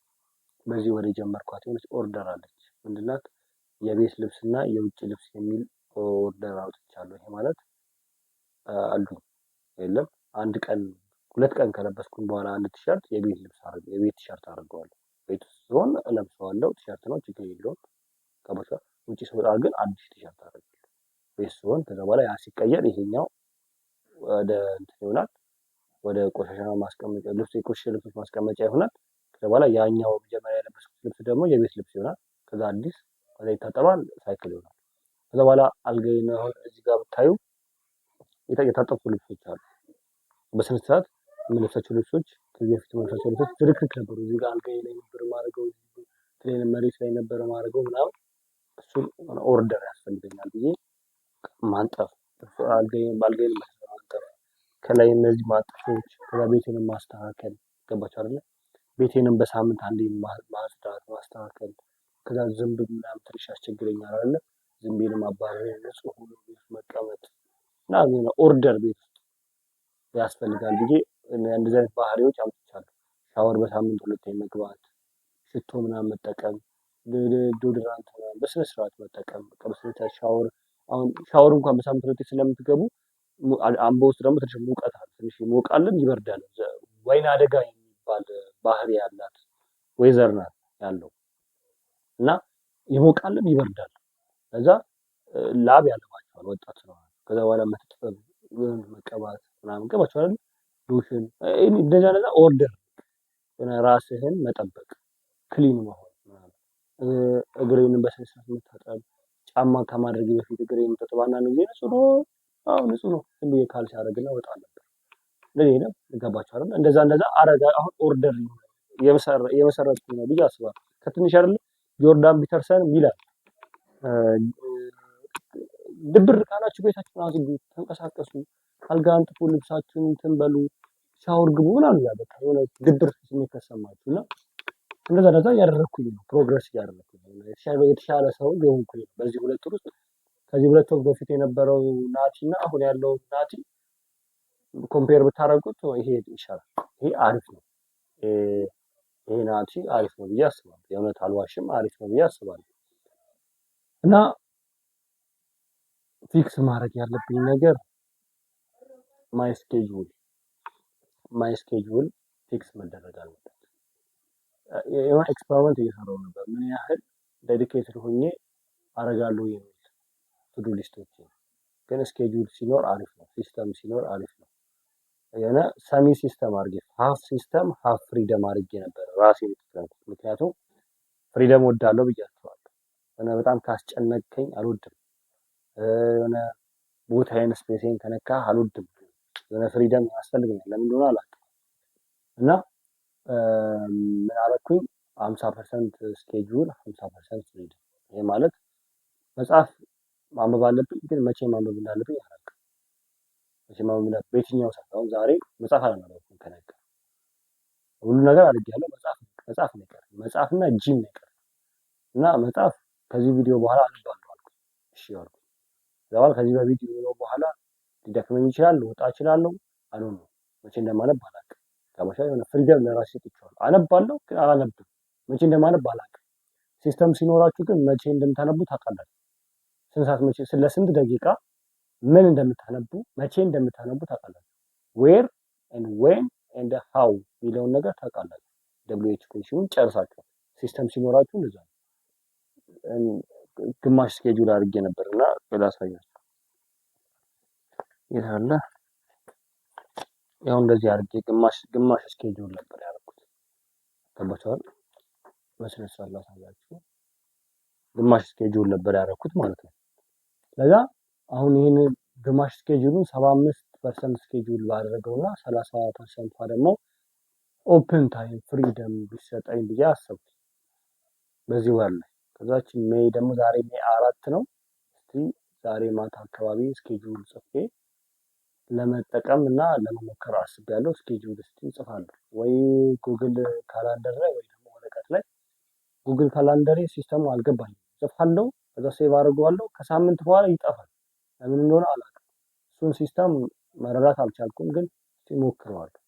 በዚህ ወደ ጀመርኳት የሆነች ኦርደር አለች። ምንድናት? የቤት ልብስና የውጭ ልብስ የሚል ኦርደር አውጥቻለሁ። ይሄ ማለት አሉኝ የለም አንድ ቀን ሁለት ቀን ከለበስኩኝ በኋላ አንድ ቲሸርት የቤት ቲሸርት አድርገዋለሁ። ቤት ውስጥ ሲሆን እለብሰዋለሁ። ቲሸርት ነው፣ ችግር የለውም። ከቦታ ውጪ ስወጣ ግን አዲስ ቲሸርት አደርጋለሁ። ቤት ሲሆን ከዛ በኋላ ያ ሲቀየር ይሄኛው ወደ እንትን ይሆናል፣ ወደ ቆሻሻ ማስቀመጫ የቆሸሸ ልብሶች ማስቀመጫ ይሆናል። ከዛ በኋላ ያኛው መጀመሪያ የለበስኩት ልብስ ደግሞ የቤት ልብስ ይሆናል። ከዛ አዲስ ከዛ ይታጠባል፣ ሳይክል ይሆናል። ከዛ በኋላ አልጋዬን አሁን እዚህ ጋር ብታዩ የታጠፉ ልብሶች አሉ። በስነ ስርዓት የምለብሳቸው ልብሶች ከዚህ በፊት የምለብሳቸው ልብሶች ዝርክርክ ነበሩ። እዚህ ጋር አልጋዬ ላይ ነበር ማድረገው፣ መሬት ላይ ነበር ማድረገው ምናምን። እሱን ኦርደር ያስፈልገኛል ብዬ ማንጠፍ፣ አልጋዬን ማንጠፍ፣ ከላይ እነዚህ ማጠፎች፣ ከዛ ቤቴንም ማስተካከል። ገባችሁ አይደለ? ቤቴንም በሳምንት አንዴ ማጽዳት ማስተካከል። ከዛ ዝንብ ምናምን ትንሽ ያስቸግረኛል አይደለ? ዝንቤንም አባረር፣ ንጹህ ሆኖ መቀመጥ እና ኦርደር ቤት ውስጥ ያስፈልጋል ብዬ እንደዚህ አይነት ባህሪዎች አምጥቻለሁ። ሻወር በሳምንት 2 መግባት፣ ሽቶ ምናምን መጠቀም፣ ዶድራንት በስነ ስርዓት መጠቀም። በስነ ሻወር አሁን ሻወር እንኳን በሳምንት 2 ስለምትገቡ አምቦ ውስጥ ደግሞ ትንሽ ሙቀት አለ። ትንሽ ይሞቃልም ይበርዳል። ወይና አደጋ የሚባል ባህሪ ያላት ወይዘር ናት ያለው እና ይሞቃልም ይበርዳል። ከዛ ላብ ያለባቸዋል ወጣት ስለሆነ ከዛ በኋላ መተጥፈብ መቀባት ምናምን ገባችሁ አይደል? ሎሽን እንደዛ ኦርደር ራስህን መጠበቅ፣ ክሊን መሆን ምናምን፣ እግሬንም በስነ ስርዓት መታጠብ፣ ጫማ ከማድረግ በፊት እግሬን መታጠብ። አንዳንድ ጊዜ ንጹህ ነው፣ አዎ ንጹህ ነው፣ ዝም ብዬ ካልሲ አደርግና እወጣ ነበር። ለኔ ነው ገባችሁ አይደል? እንደዛ አረጋ። አሁን ኦርደር የመሰረትኩ ነው ብዬ አስባለሁ። ከትንሽ አይደል ጆርዳን ፒተርሰን ይላል ድብር ካላችሁ ቤታችሁን አዝጉ፣ ተንቀሳቀሱ፣ አልጋ አንጥፉ፣ ልብሳችሁን እንትን በሉ፣ ሻወር ግቡ ምናምን ይላል። በቃ የሆነ ድብር ስሜት ተሰማችሁ እና እንደዛ እያደረኩኝ ነው፣ ፕሮግረስ እያደረኩኝ ነው። የተሻለ ሰው የሆንኩኝ ነው በዚህ 2 ወር ውስጥ ከዚህ 2 ወር በፊት የነበረው ናቲ እና አሁን ያለው ናቲ ኮምፔር ብታደርጉት ይሄ ይሻላል። ይሄ አሪፍ ነው። ይሄ ናቲ አሪፍ ነው ብዬ አስባለሁ። የእውነት አልዋሽም፣ አሪፍ ነው ብዬ አስባለሁ። እና ፊክስ ማድረግ ያለብኝ ነገር ማይ ስኬጁል ፊክስ መደረግ አለበት። የሆነ ኤክስፐሪመንት እየሰራሁ ነበር፣ ምን ያህል ዴዲኬትድ ሆኜ አረጋለሁ የሚል ቱዱ ሊስቶች። ግን ስኬጁል ሲኖር አሪፍ ነው፣ ሲስተም ሲኖር አሪፍ ነው። የሆነ ሰሚ ሲስተም አድርጌ ሀፍ ሲስተም ሀፍ ፍሪደም አድርጌ ነበር ራሴ የተጠቀምኩት። ምክንያቱም ፍሪደም ወዳለሁ ብያቸዋለሁ። የሆነ በጣም ካስጨነቀኝ አልወድም። የሆነ ቦታዬን ስፔሴን ከነካ አልወድም። የሆነ ፍሪደም ያስፈልገኛል፣ ለምን እንደሆነ አላውቅም። እና ምን አደረኩኝ? 50% ስኬጁል 50% ፍሪደም። ይሄ ማለት መጽሐፍ ማንበብ አለብኝ፣ ግን መቼ ማንበብ እንዳለብኝ አላውቅም። መቼ ማንበብ እንዳለብኝ በየትኛው ሰዓት? አሁን ዛሬ መጽሐፍ አላነበብኩም ከነጋ። ሁሉ ነገር አድርጌያለሁ። መጽሐፍ ነው የቀረኝ። መጽሐፍና ጂም ነው የቀረኝ። እና መጽሐፍ ከዚህ ቪዲዮ በኋላ አነባለሁ አልኩ። እሺ አልኩ። ዘባል ከዚህ በቪዲዮ በኋላ ሊደክመኝ ይችላል፣ ልወጣ እችላለሁ። አሉን ነው መቼ እንደማነብ አላውቅም። ከመሻ የሆነ ፍሪደም ለራሴ ሰጥቼዋለሁ። አነባለሁ ግን አላነብም። መቼ እንደማነብ አላውቅም። ሲስተም ሲኖራችሁ ግን መቼ እንደምታነቡ ታውቃላችሁ። ስንት ሰዓት መቼ ስለ ስንት ደቂቃ ምን እንደምታነቡ መቼ እንደምታነቡ ታውቃላችሁ። ዌር ኤንድ ዌን ኤንድ ሃው የሚለውን ነገር ታውቃላችሁ። ደብሊው ኤች ኮንሲዩም ጨርሳችሁ ሲስተም ሲኖራችሁ እንደዛ ነው። ግማሽ ስኬጁል አድርጌ ነበርና ላሳያችሁ። ይላል ያው እንደዚህ አድርጌ ግማሽ ስኬጁል ነበር ያደረኩት። ገባችኋል? በስነ ስርዓት ላሳያችሁ። ግማሽ ስኬጁል ነበር ያደረኩት ማለት ነው። ለዛ አሁን ይሄን ግማሽ ስኬጁሉን 75% ስኬጁል ባደረገውና 30% ደግሞ ኦፕን ታይም ፍሪደም ቢሰጠኝ ብዬ አሰብኩ በዚህ ወር ላይ። ከዛች ሜይ ደግሞ ዛሬ ሜይ 4 ነው። እስቲ ዛሬ ማታ አካባቢ ስኬጁል ጽፌ ለመጠቀም እና ለመሞከር አስቤያለሁ። ስኬጁል እስቲ እጽፋለሁ ወይ ጉግል ካላንደር ላይ ወይ ደግሞ ወረቀት ላይ። ጉግል ካላንደሬ ሲስተሙ አልገባኝም። ጽፋለሁ፣ ከዛ ሴቭ አድርገዋለሁ። ከሳምንት በኋላ ይጠፋል። ለምን እንደሆነ አላውቅም። እሱን ሲስተም መረዳት አልቻልኩም፣ ግን እስቲ ሞክረዋለሁ።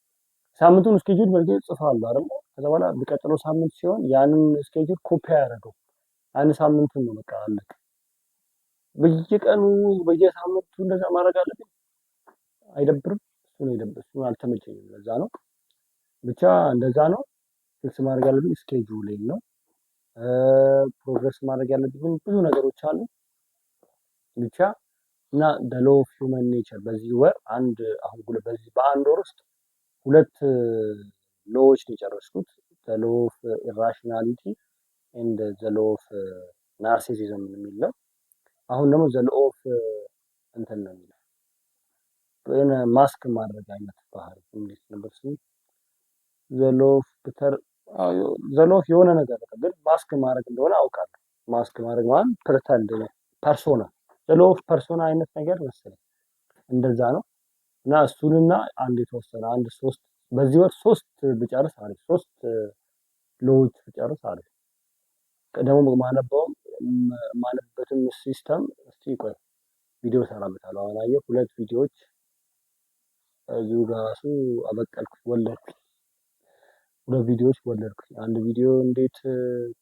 ሳምንቱን ስኬጁል በርግጥ ጽፋለሁ አይደል? ከዛ በኋላ በቀጥሎ ሳምንት ሲሆን ያንን ስኬጁል ኮፒ ያደርገው አንድ ሳምንቱን ነው በቃ አለቀ። በየቀኑ በየሳምንቱ እንደዛ ማድረግ አለብኝ። አይደብርም? እሱን አልተመቸኝም። ለዛ ነው ብቻ እንደዛ ነው። ፊክስ ማድረግ ያለብኝ ስኬጁሌን ነው። ፕሮግረስ ማድረግ ያለብኝ ብዙ ነገሮች አሉ ብቻ። እና ደ ሎው ኦፍ ሂውመን ኔቸር በዚህ ወር በዚህ በአንድ ወር ውስጥ 2 ሎዎች ነው የጨረስኩት። ደ ሎው ኦፍ ኢራሽናሊቲ ኤንድ ዘ ሎው ኦፍ ናርሲሲዝም የሚል ነው። አሁን ደግሞ ዘ ሎው ኦፍ እንትን ነው የሚለው የሆነ ማስክ ማድረግ አይነት ባህሪ እንዴት ነበር ስሙ? ዘ ሎው ኦፍ የሆነ ነገር ግን ማስክ ማድረግ እንደሆነ አውቃለሁ። ማስክ ማድረግ ማለት ፕሪተንድ ፐርሶና ዘ ሎው ኦፍ ፐርሶና አይነት ነገር መሰለኝ እንደዛ ነው። እና እሱንና አንድ የተወሰነ 3 በዚህ ወር 3 ብጨርስ አሪፍ። 3 ሎዎች ብጨርስ አሪፍ። ደግሞ ማነበበትም ሲስተም እስቲ ቆይ ቪዲዮ ሰራበታለሁ። አሁን አየሁ 2 ቪዲዮዎች እዚሁ ጋር ራሱ አበቀልኩኝ፣ ወለድኩኝ። 2 ቪዲዮዎች ወለድኩኝ። አንድ ቪዲዮ እንዴት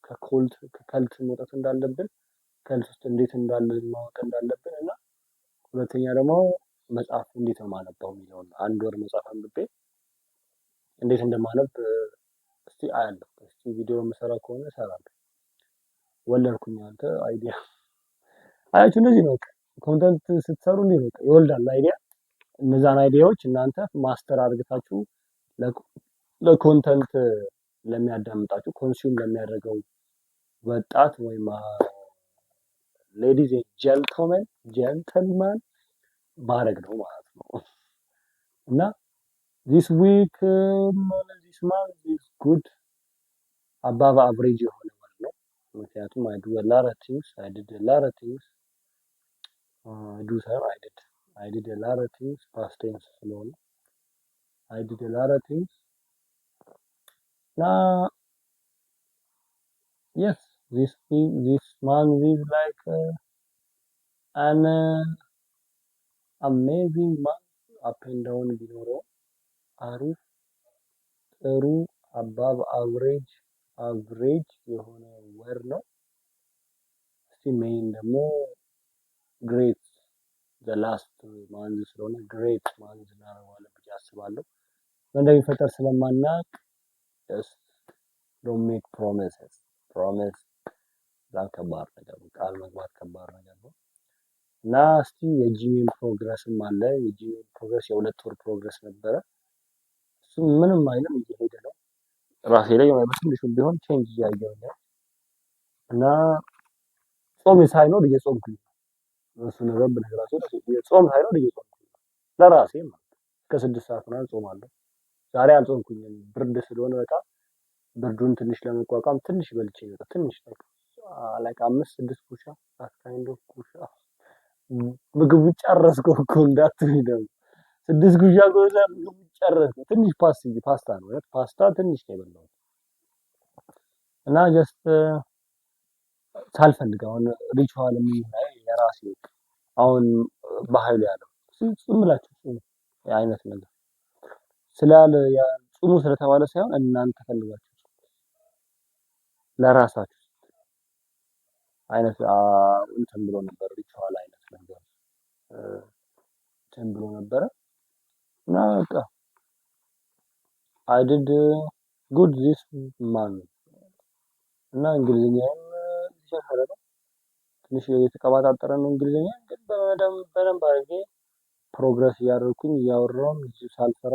ከከልት መውጣት እንዳለብን፣ ከልት ውስጥ እንዴት እንዳለን ማወቅ እንዳለብን እና ሁለተኛ ደግሞ መጽሐፍ እንዴት ነው ማነበው የሚለውን አንድ ወር መጽሐፍ አንብቤ እንዴት እንደማነብ እስቲ አያለሁ። እስቲ ቪዲዮ የምሰራ ከሆነ እሰራለሁ። ወለድኩኝ። አንተ አይዲያ አያችሁ፣ እንደዚህ ነው ኮንተንት ስትሰሩ እንዴት ነው ይወልዳል አይዲያ። እነዛን አይዲያዎች እናንተ ማስተር አድርጋችሁ ለኮንተንት ለሚያዳምጣችሁ ኮንሱም ለሚያደርገው ወጣት ወይም ሌዲዝ ጀንተልማን ማድረግ ነው ማለት ነው። እና ዚስ ዊክ ዚስ ማንት ኢዝ ጉድ አባቭ አቨሬጅ የሆነ ማለት ነው። ምክንያቱም I did a lot of things I did a lot of things past tense ስለሆነ I did a lot of things. Now yes, this month is like አን አሜዚንግ ማንት አፕ ኤንድ ዳውን ቢኖረው አሪፍ ጥሩ አባብ አቭሬጅ የሆነ ወር ነው። እስቲ ሜይን ደግሞ ግሬት ዘ ላስት ማንዝ ስለሆነ ግሬት ማንዝ እናደርገዋለን ብዬ አስባለሁ። እንደሚፈጠር ስለማናቅ ጀስት ዶንት ሜክ ፕሮሚስስ ፕሮሚስ በጣም ከባድ ነገር ነው። ቃል መግባት ከባድ ነገር ነው። እና እስቲ የጂሜል ፕሮግረስም አለ። የጂሜል ፕሮግረስ የሁለት ወር ፕሮግረስ ነበረ። እሱ ምንም አይልም እየሄደ ነው። ራሴ ላይ የሆነ በትንሹም ቢሆን ቼንጅ እያየሁ ነው። እና ጾም ሳይኖር እየጾምኩኝ ነው። እሱ ነገር በነገራችን ጾም ሳይኖር እየጾምኩኝ ነው። ለራሴ ማለት እስከ 6 ሰዓት ምናምን ጾማለሁ። ዛሬ አልጾምኩኝም ብርድ ስለሆነ በጣም ብርዱን ትንሽ ለመቋቋም ትንሽ በልቼ ነው። ትንሽ ላይክ 5-6 ፑሻ ካይንድ ኦፍ ፑሻ ምግቡ ጨረስኩ እኮ እንዳትሉኝ ደግሞ 6 ጉሻ ጎዛ ምግቡ ጨረስኩ። ትንሽ ፓስታ ነው ፓስታ ትንሽ ነው የበላሁት እና ጀስት ሳልፈልግ አሁን ሪቹዋል የሚሆነው የራሴ አሁን በኃይሉ ያለው ጽም ብላችሁ አይነት ነገር ስላለ ያ ጽሙ ስለተባለ ሳይሆን እናንተ ፈልጋችሁ ለራሳችሁ አይነት እንትን ብሎ ነበር ሪቹዋል አይነት ነገር እንትን ብሎ ነበረ እና በቃ I did good this month እና እንግሊዝኛም እየተሻሻለ ነው። ትንሽ የተቀባጣጠረ ነው እንግሊዝኛ ግን በደንብ አድርጌ ፕሮግረስ እያደረኩኝ እያወራሁኝ ሳልፈራ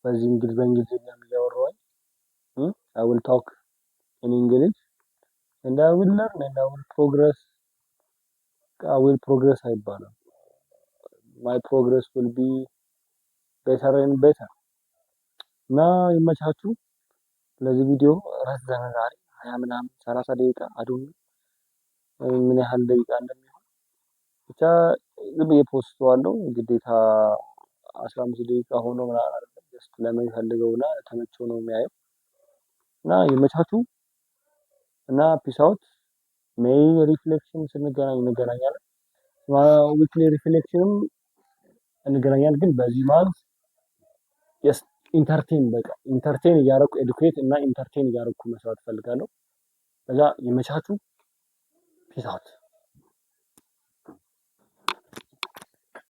በዚህ በእንግሊዝኛም እያወራሁኝ I will talk in English and I will learn and I will progress አይባልም my progress will be better and better እና ይመቻችሁ። ለዚህ ቪዲዮ ረዘመ ዛሬ 20 ምናምን 30 ደቂቃ አዱን ምን ያህል ደቂቃ እንደሚሆን ብቻ ዝም ብዬ ፖስተዋለሁ። ግዴታ 15 ደቂቃ ሆኖ ምናምን አይደለም ጀስት ለሚፈልገውና ተመቸው ነው የሚያየው እና ይመቻችሁ እና ፒስ አውት። ሜይ ሪፍሌክሽን ስንገናኝ እንገናኛለን። ዊክሊ ሪፍሌክሽንም እንገናኛለን። ግን በዚህ ማለት ኢንተርቴን እያደረኩ ኤዱኬት እና ኢንተርቴን እያደረኩ መስራት ፈልጋለሁ። ከዛ ይመቻችሁ። ፒስ አውት